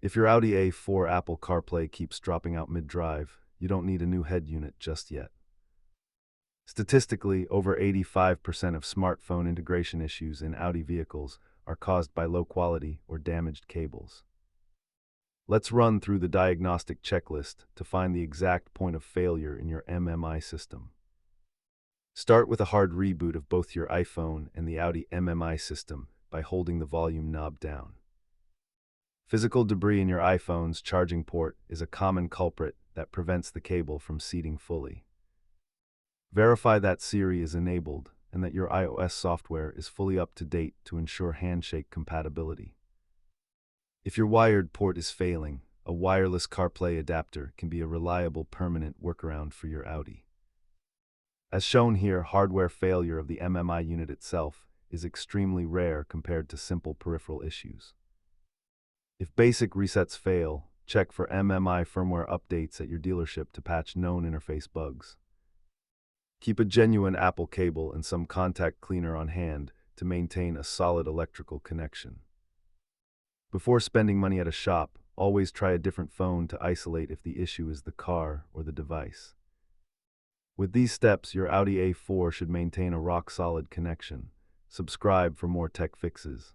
If your Audi A4 Apple CarPlay keeps dropping out mid-drive, you don't need a new head unit just yet. Statistically, over 85% of smartphone integration issues in Audi vehicles are caused by low quality or damaged cables. Let's run through the diagnostic checklist to find the exact point of failure in your MMI system. Start with a hard reboot of both your iPhone and the Audi MMI system by holding the volume knob down. Physical debris in your iPhone's charging port is a common culprit that prevents the cable from seating fully. Verify that Siri is enabled and that your iOS software is fully up to date to ensure handshake compatibility. If your wired port is failing, a wireless CarPlay adapter can be a reliable permanent workaround for your Audi. As shown here, hardware failure of the MMI unit itself is extremely rare compared to simple peripheral issues. If basic resets fail, check for MMI firmware updates at your dealership to patch known interface bugs. Keep a genuine Apple cable and some contact cleaner on hand to maintain a solid electrical connection. Before spending money at a shop, always try a different phone to isolate if the issue is the car or the device. With these steps, your Audi A4 should maintain a rock-solid connection. Subscribe for more tech fixes.